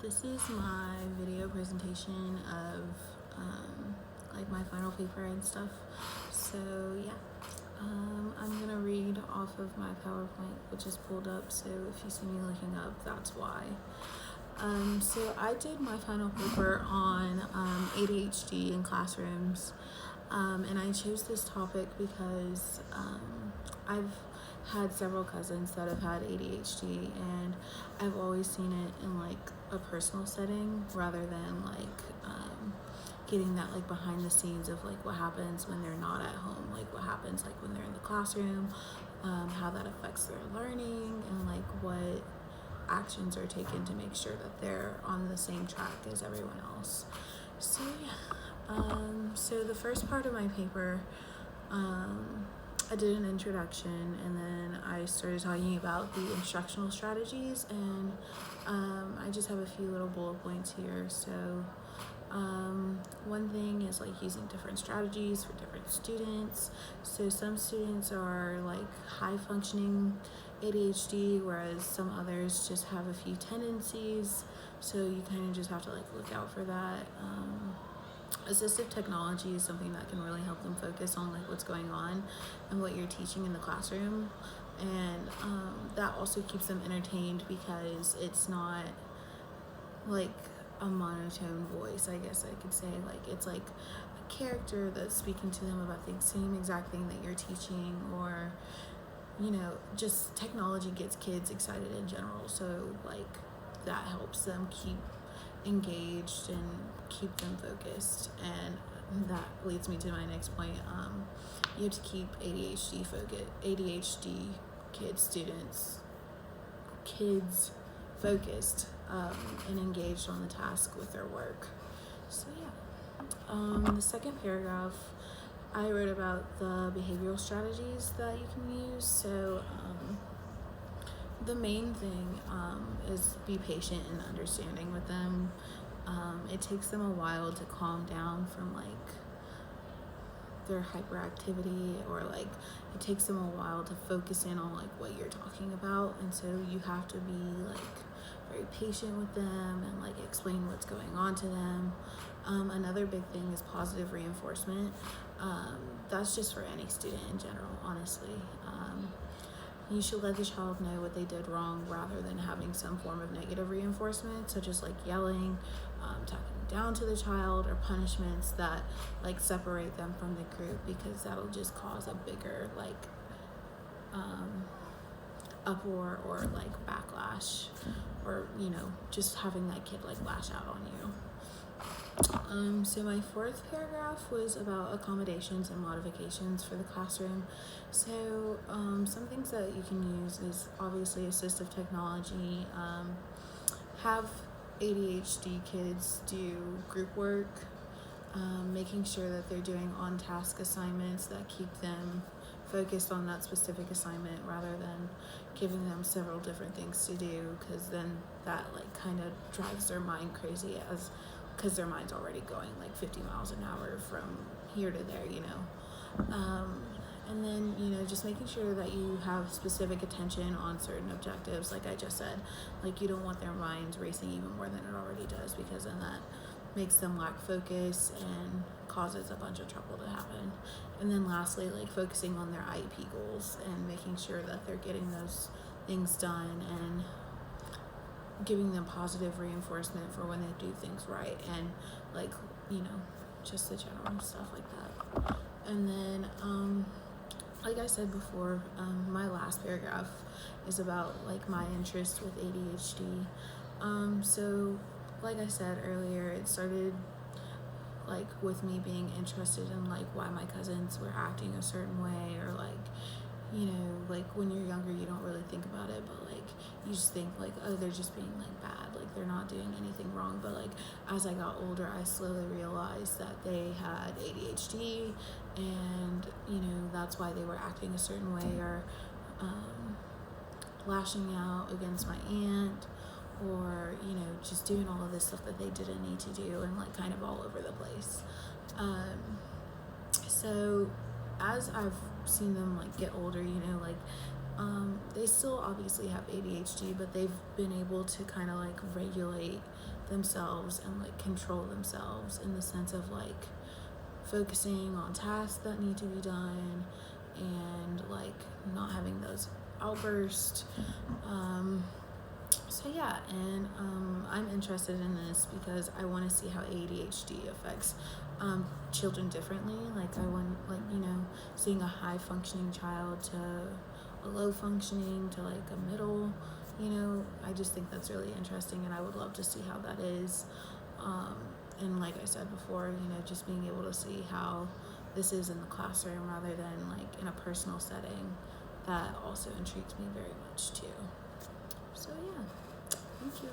This is my video presentation of like my final paper and stuff. So yeah, I'm gonna read off of my PowerPoint, which is pulled up. So if you see me looking up, that's why. So I did my final paper on ADHD in classrooms, and I chose this topic because I've had several cousins that have had ADHD, and I've always seen it in like a personal setting rather than like getting that like behind the scenes of like what happens when they're not at home, like what happens like when they're in the classroom, how that affects their learning, and like what actions are taken to make sure that they're on the same track as everyone else. So yeah, so the first part of my paper, I did an introduction, and then I started talking about the instructional strategies, and I just have a few little bullet points here. So one thing is like using different strategies for different students. So some students are like high functioning ADHD, whereas some others just have a few tendencies. So you kind of just have to like look out for that. Assistive technology is something that can really help them focus on like what's going on and what you're teaching in the classroom, and that also keeps them entertained because it's not like a monotone voice, I guess I could say. Like it's like a character that's speaking to them about the same exact thing that you're teaching, or just technology gets kids excited in general, so like that helps them keep engaged and keep them focused. And that leads me to my next point. You have to keep ADHD kids focused and engaged on the task with their work. So yeah, the second paragraph, I wrote about the behavioral strategies that you can use. So the main thing is be patient and understanding with them. It takes them a while to calm down from like their hyperactivity, or like it takes them a while to focus in on like what you're talking about, and so you have to be like very patient with them and like explain what's going on to them. Another big thing is positive reinforcement. That's just for any student in general, honestly. You should let the child know what they did wrong rather than having some form of negative reinforcement, such as like yelling, talking down to the child, or punishments that like separate them from the group, because that'll just cause a bigger like uproar or like backlash, or just having that kid like lash out on you. So my fourth paragraph was about accommodations and modifications for the classroom. So some things that you can use is obviously assistive technology. Have ADHD kids do group work, making sure that they're doing on-task assignments that keep them focused on that specific assignment rather than giving them several different things to do, because then that like kind of drives their mind crazy, because their mind's already going like 50 miles an hour from here to there, and then just making sure that you have specific attention on certain objectives. Like I just said, like you don't want their minds racing even more than it already does, because then that makes them lack focus and causes a bunch of trouble to happen. And then lastly, like focusing on their IEP goals and making sure that they're getting those things done, and giving them positive reinforcement for when they do things right, and like just the general stuff like that. And then like I said before, my last paragraph is about like my interest with ADHD. So like I said earlier, it started like with me being interested in like why my cousins were acting a certain way, or like like when you're younger you don't really think about it, but like you just think like, oh, they're just being like bad, like they're not doing anything wrong. But like as I got older, I slowly realized that they had ADHD, and that's why they were acting a certain way, or lashing out against my aunt, or just doing all of this stuff that they didn't need to do, and like kind of all over the place. So as I've seen them like get older, like They still obviously have ADHD, but they've been able to kind of like regulate themselves and like control themselves in the sense of like focusing on tasks that need to be done and like not having those outbursts. So yeah, and I'm interested in this because I want to see how ADHD affects children differently. Like I want, like, you know, seeing a high functioning child to a low functioning to like a middle, you know, I just think that's really interesting, and I would love to see how that is. And like I said before, you know, just being able to see how this is in the classroom rather than like in a personal setting, that also intrigues me very much too. So yeah, thank you.